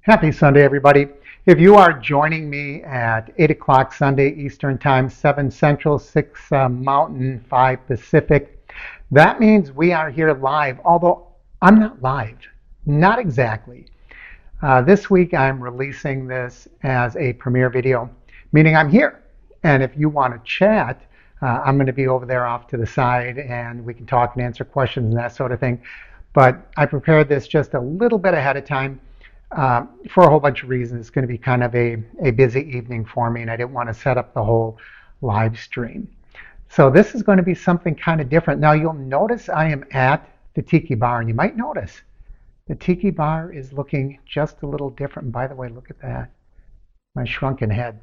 Happy Sunday, everybody. If you are joining me at 8 o'clock Sunday Eastern Time, 7 Central, 6 Mountain, 5 Pacific, that means we are here live, although I'm not live. Not exactly. This week I'm releasing this as a premiere video, meaning I'm here. And if you want to chat, I'm going to be over there off to the side and we can talk and answer questions and that sort of thing. But I prepared this just a little bit ahead of time for a whole bunch of reasons. It's going to be kind of a busy evening for me, and I didn't want to set up the whole live stream. So this is going to be something kind of different. Now you'll notice I am at the Tiki Bar, and you might notice the Tiki Bar is looking just a little different. And by the way, look at that, my shrunken head.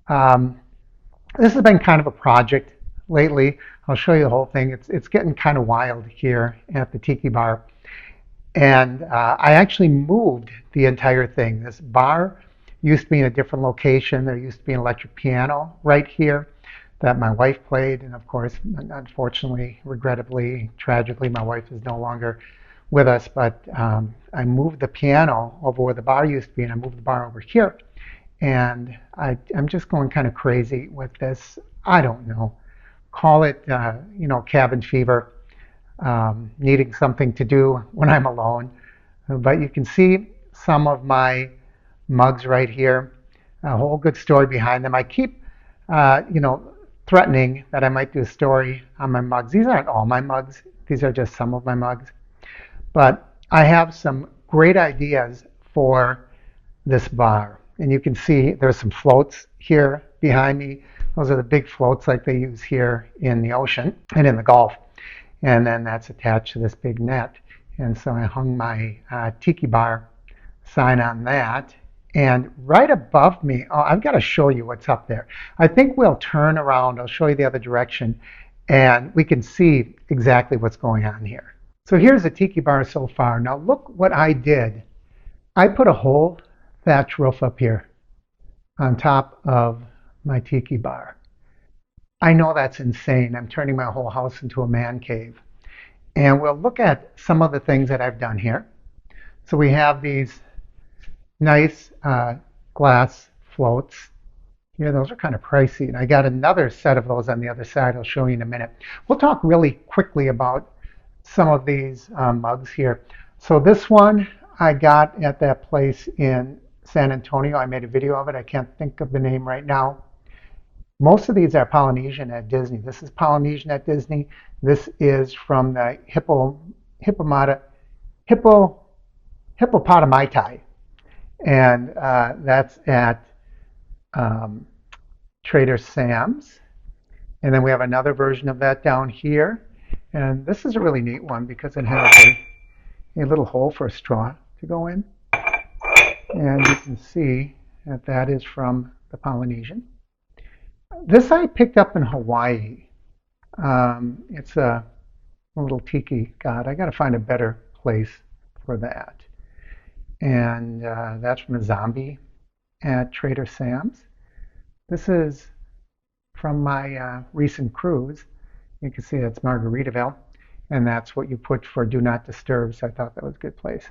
Um, this has been kind of a project lately. I'll show you the whole thing. It's getting kind of wild here at the Tiki Bar. And I actually moved the entire thing. This bar used to be in a different location. There used to be an electric piano right here that my wife played. And of course, unfortunately, regrettably, tragically, my wife is no longer with us. But I moved the piano over where the bar used to be, and I moved the bar over here. And I'm just going kind of crazy with this. I don't know. Call it, cabin fever. Needing something to do when I'm alone. But you can see some of my mugs right here. A whole good story behind them. I keep, threatening that I might do a story on my mugs. These aren't all my mugs. These are just some of my mugs. But I have some great ideas for this bar. And you can see there's some floats here behind me. Those are the big floats like they use here in the ocean and in the Gulf. And then that's attached to this big net. And so I hung my Tiki Bar sign on that. And right above me, I've got to show you what's up there. I think we'll turn around. I'll show you the other direction. And we can see exactly what's going on here. So here's the Tiki Bar so far. Now look what I did. I put a whole thatch roof up here on top of my Tiki Bar. I know that's insane. I'm turning my whole house into a man cave. And we'll look at some of the things that I've done here. So we have these nice glass floats. Here, those are kind of pricey. And I got another set of those on the other side. I'll show you in a minute. We'll talk really quickly about some of these mugs here. So this one I got at that place in San Antonio. I made a video of it. I can't think of the name right now. Most of these are Polynesian at Disney. This is Polynesian at Disney. This is from the hippopotami. And that's at Trader Sam's. And then we have another version of that down here. And this is a really neat one because it has a little hole for a straw to go in. And you can see that that is from the Polynesian. This I picked up in Hawaii. It's a little tiki god. I got to find a better place for that. And that's from a zombie at Trader Sam's. This is from my recent cruise. You can see that's Margaritaville. And that's what you put for Do Not Disturb. So I thought that was a good place.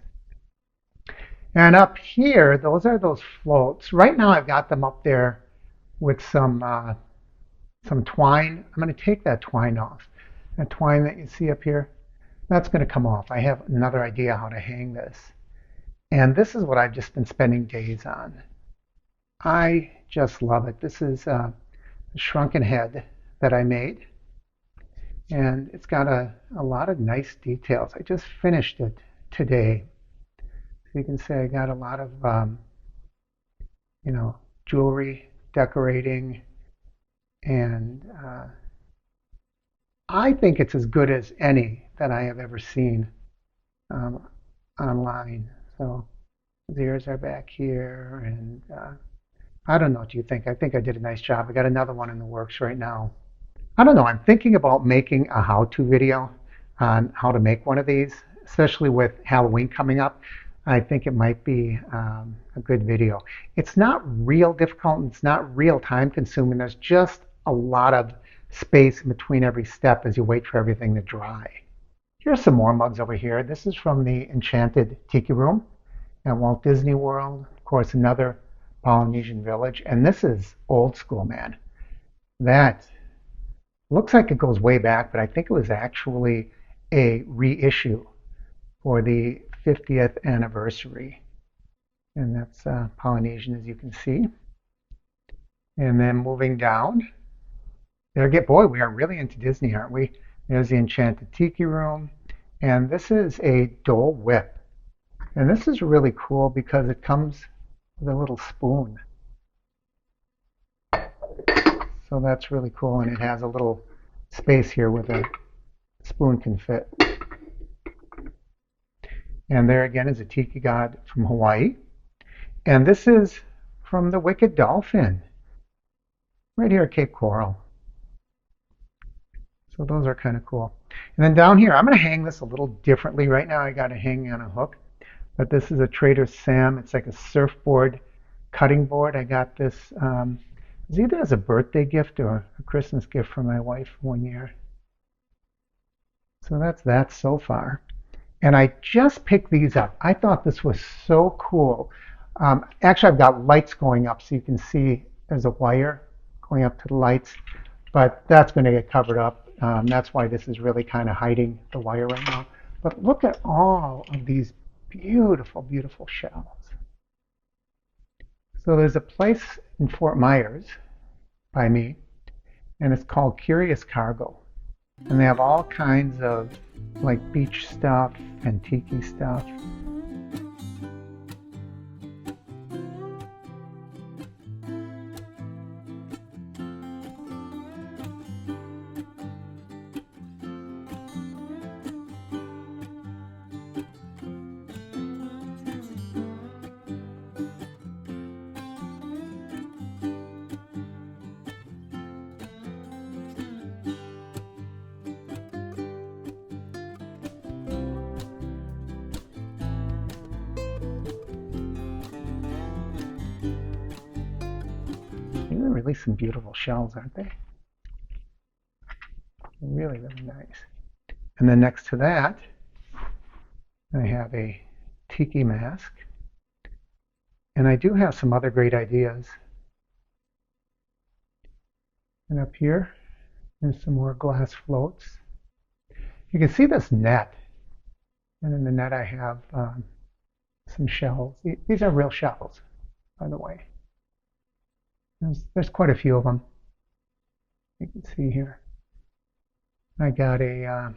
And up here, those are those floats. Right now I've got them up there with some twine. I'm going to take that twine off. That twine that you see up here, that's going to come off. I have another idea how to hang this. And this is what I've just been spending days on. I just love it. This is a shrunken head that I made. And it's got a lot of nice details. I just finished it today. So you can see I got a lot of, jewelry, decorating, and I think it's as good as any that I have ever seen online. So the ears are back here, and I don't know what you think. I think I did a nice job. I got another one in the works right now. I don't know. I'm thinking about making a how-to video on how to make one of these, especially with Halloween coming up. I think it might be a good video. It's not real difficult and it's not real time consuming. There's just a lot of space in between every step as you wait for everything to dry. Here's some more mugs over here. This is from the Enchanted Tiki Room. at Walt Disney World. Of course, another Polynesian village. And this is old school, man. That looks like it goes way back, but I think it was actually a reissue for the 50th anniversary. And that's Polynesian, as you can see. And then moving down, boy, we are really into Disney, aren't we? There's the Enchanted Tiki Room. And this is a Dole Whip. And this is really cool because it comes with a little spoon. So that's really cool. And it has a little space here where the spoon can fit. And there again is a tiki god from Hawaii. And this is from the Wicked Dolphin, right here at Cape Coral. So those are kind of cool. And then down here, I'm going to hang this a little differently. Right now I got it hanging on a hook. But this is a Trader Sam. It's like a surfboard cutting board. I got this it's either as a birthday gift or a Christmas gift from my wife one year. So that's that so far. And I just picked these up. I thought this was so cool. Actually, I've got lights going up so you can see there's a wire going up to the lights. But that's going to get covered up. That's why this is really kind of hiding the wire right now. But look at all of these beautiful, beautiful shells. So there's a place in Fort Myers by me, and it's called Curious Cargo. And they have all kinds of like beach stuff and tiki stuff. These are really some beautiful shells, aren't they? Really, really nice. And then next to that, I have a tiki mask. And I do have some other great ideas. And up here, there's some more glass floats. You can see this net. And in the net I have some shells. These are real shells, by the way. There's quite a few of them. You can see here. I got a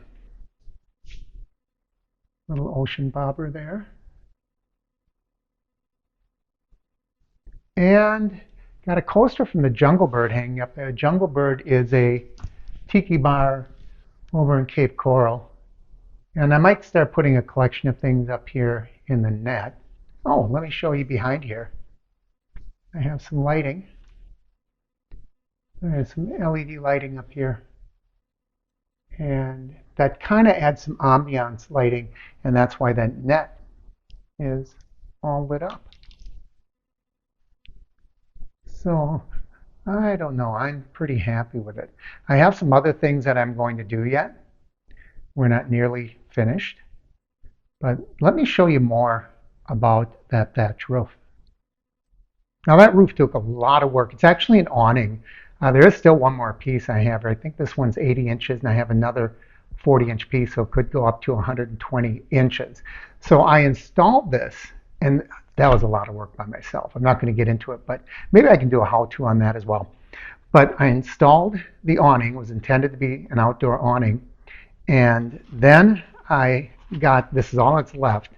little ocean bobber there. And got a coaster from the Jungle Bird hanging up there. Jungle Bird is a tiki bar over in Cape Coral. And I might start putting a collection of things up here in the net. Oh, let me show you behind here. I have some lighting. There's some LED lighting up here. And that kind of adds some ambiance lighting, and that's why that net is all lit up. So, I don't know. I'm pretty happy with it. I have some other things that I'm going to do yet. We're not nearly finished. But let me show you more about that thatch roof. Now that roof took a lot of work. It's actually an awning. There is still one more piece I have. I think this one's 80 inches, and I have another 40-inch piece, so it could go up to 120 inches. So I installed this, and that was a lot of work by myself. I'm not going to get into it, but maybe I can do a how-to on that as well. But I installed the awning. It was intended to be an outdoor awning. And then I got, this is all that's left,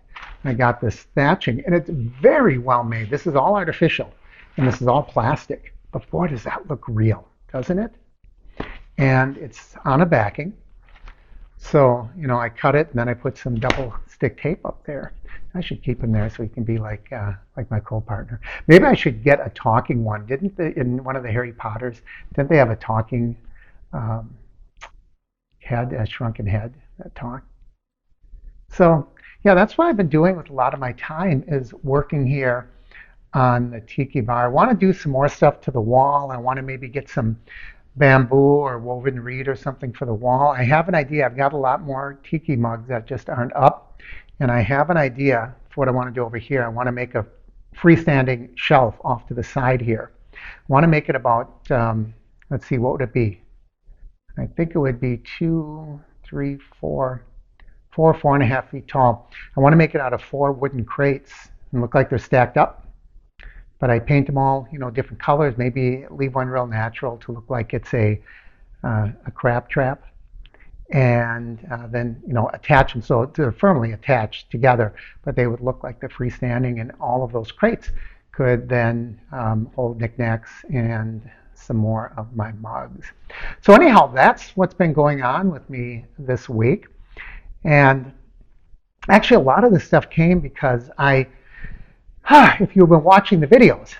I got this thatching, and it's very well made. This is all artificial, and this is all plastic. But boy, does that look real, doesn't it? And it's on a backing. So, you know, I cut it, and then I put some double stick tape up there. I should keep him there so he can be like my co-partner. Maybe I should get a talking one. Didn't they, in one of the Harry Potters, didn't they have a talking head, a shrunken head that talked? So, yeah, that's what I've been doing with a lot of my time is working here on the tiki bar. I want to do some more stuff to the wall. I want to maybe get some bamboo or woven reed or something for the wall. I have an idea. I've got a lot more tiki mugs that just aren't up. And I have an idea for what I want to do over here. I want to make a freestanding shelf off to the side here. I want to make it about, let's see, what would it be? I think it would be 4.5 feet tall. I want to make it out of 4 wooden crates and look like they're stacked up. But I paint them all, different colors. Maybe leave one real natural to look like it's a crab trap, and then attach them so they're firmly attached together. But they would look like they're freestanding, and all of those crates could then hold knickknacks and some more of my mugs. So anyhow, that's what's been going on with me this week. And actually, a lot of this stuff came because if you've been watching the videos,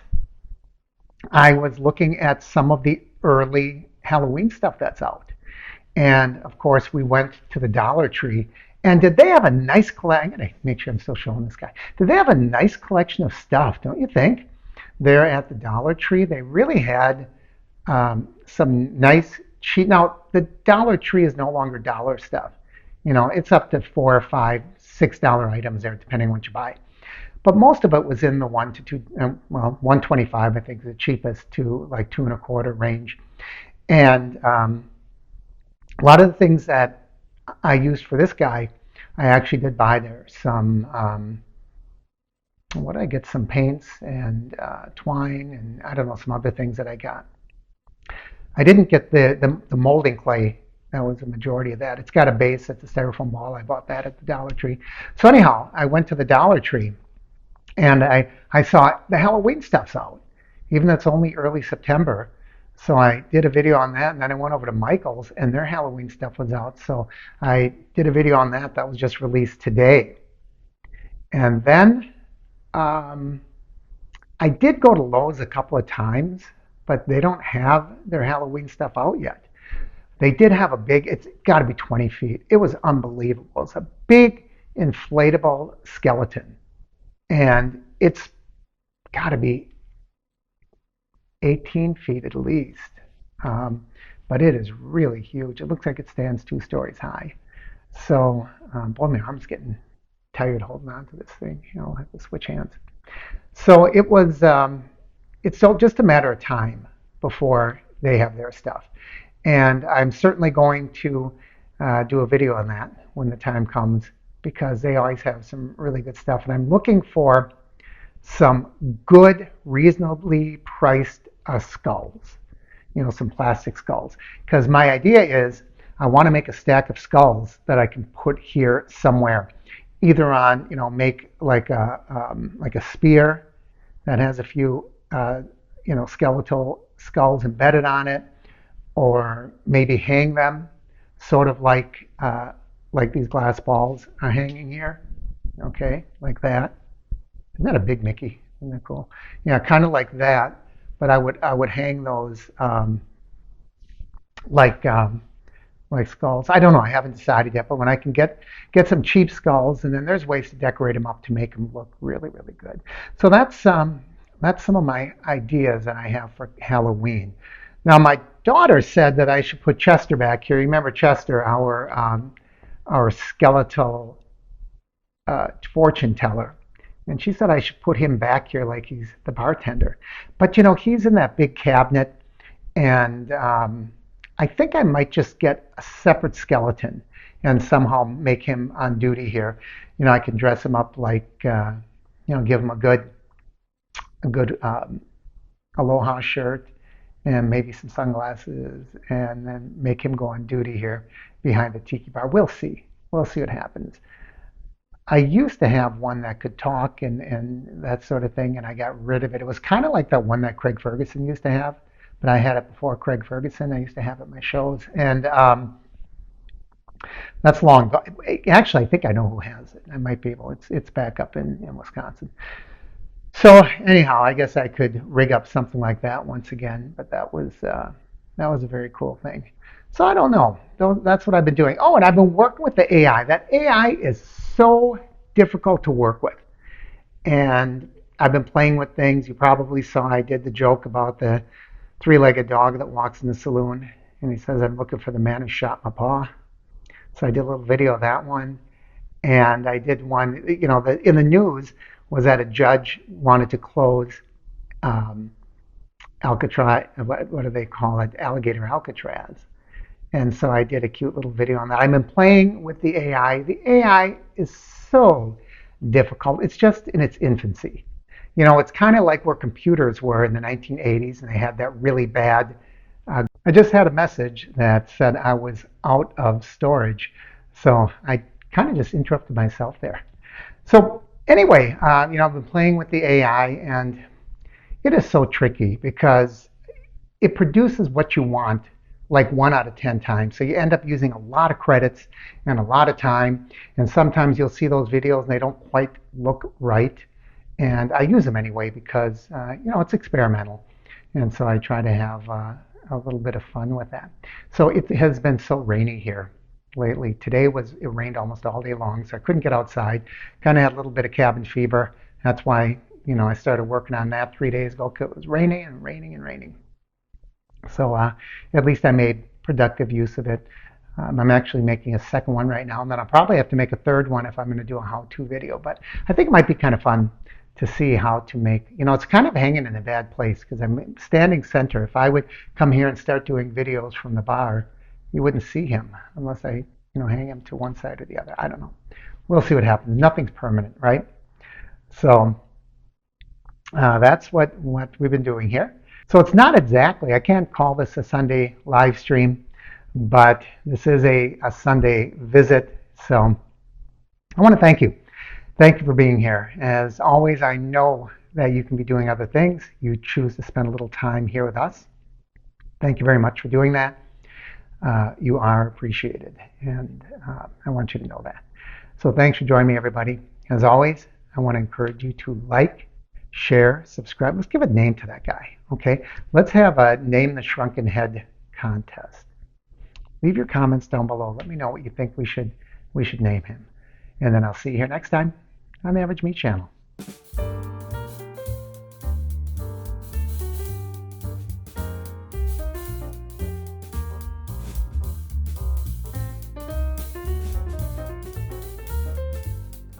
I was looking at some of the early Halloween stuff that's out. And of course, we went to the Dollar Tree. And did they have a nice collection? I'm going to make sure I'm still showing this guy. Did they have a nice collection of stuff, don't you think? There at the Dollar Tree, they really had some nice cheap. Now, the Dollar Tree is no longer dollar stuff. It's up to $4 or $5, $6 items there, depending on what you buy. But most of it was in the 1 to 2, well, 125, I think, is the cheapest, to like 2.25 range. And a lot of the things that I used for this guy, I actually did buy there. Some, what did I get? Some paints and twine, and I don't know, some other things that I got. I didn't get the molding clay. That was the majority of that. It's got a base. It's a styrofoam ball. I bought that at the Dollar Tree. So anyhow, I went to the Dollar Tree, and I saw the Halloween stuff's out, even though it's only early September. So I did a video on that, and then I went over to Michael's, and their Halloween stuff was out. So I did a video on that. That was just released today. And then I did go to Lowe's a couple of times, but they don't have their Halloween stuff out yet. They did have a big, it's got to be 20 feet. It was unbelievable. It's a big inflatable skeleton. And it's got to be 18 feet at least. But it is really huge. It looks like it stands 2 stories high. So, boy, my arm's getting tired holding on to this thing. I'll have to switch hands. So it was, it's so just a matter of time before they have their stuff. And I'm certainly going to do a video on that when the time comes, because they always have some really good stuff. And I'm looking for some good, reasonably priced skulls, some plastic skulls. Because my idea is I want to make a stack of skulls that I can put here somewhere, either on, make like a spear that has a few, skeletal skulls embedded on it, or maybe hang them, sort of like these glass balls are hanging here, okay, like that. Isn't that a big Mickey? Isn't that cool? Yeah, kind of like that. But I would hang those like skulls. I don't know. I haven't decided yet. But when I can get some cheap skulls, and then there's ways to decorate them up to make them look really, really good. So that's some of my ideas that I have for Halloween. Now, my daughter said that I should put Chester back here. You remember Chester, our skeletal fortune teller. And she said I should put him back here like he's the bartender. But, he's in that big cabinet. And I think I might just get a separate skeleton and somehow make him on duty here. I can dress him up like, give him a good aloha shirt and maybe some sunglasses, and then make him go on duty here behind the tiki bar. We'll see. We'll see what happens. I used to have one that could talk and that sort of thing, and I got rid of it. It was kind of like that one that Craig Ferguson used to have, but I had it before Craig Ferguson. I used to have it at my shows, and that's long. Actually, I think I know who has it. I might be able. It's back up in Wisconsin. So anyhow, I guess I could rig up something like that once again, but that was a very cool thing. So I don't know. That's what I've been doing. Oh, and I've been working with the AI. That AI is so difficult to work with. And I've been playing with things. You probably saw I did the joke about the 3-legged dog that walks in the saloon, and he says, "I'm looking for the man who shot my paw." So I did a little video of that one. And I did one, in the news was that a judge wanted to close um, Alcatraz, what do they call it? Alligator Alcatraz. And so I did a cute little video on that. I've been playing with the AI. The AI is so difficult. It's just in its infancy. It's kind of like where computers were in the 1980s, and they had that really bad. I just had a message that said I was out of storage. So I kind of just interrupted myself there. So anyway, I've been playing with the AI, and it is so tricky because it produces what you want like 1 out of 10 times. So you end up using a lot of credits and a lot of time. And sometimes you'll see those videos and they don't quite look right. And I use them anyway because, it's experimental. And so I try to have a little bit of fun with that. So it has been so rainy here lately. It rained almost all day long, so I couldn't get outside. Kind of had a little bit of cabin fever. That's why, I started working on that 3 days ago because it was raining and raining and raining. So at least I made productive use of it. I'm actually making a second one right now, and then I'll probably have to make a third one if I'm going to do a how-to video. But I think it might be kind of fun to see how to make, it's kind of hanging in a bad place because I'm standing center. If I would come here and start doing videos from the bar, you wouldn't see him unless I, hang him to one side or the other. I don't know. We'll see what happens. Nothing's permanent, right? So that's what we've been doing here. So it's not exactly, I can't call this a Sunday live stream, but this is a Sunday visit. So I want to thank you. Thank you for being here. As always, I know that you can be doing other things. You choose to spend a little time here with us. Thank you very much for doing that. You are appreciated, and I want you to know that. So thanks for joining me, everybody. As always, I want to encourage you to like, share, subscribe. Let's give a name to that guy, okay? Let's have a Name the Shrunken Head contest. Leave your comments down below. Let me know what you think we should name him. And then I'll see you here next time on the Average Meat Channel.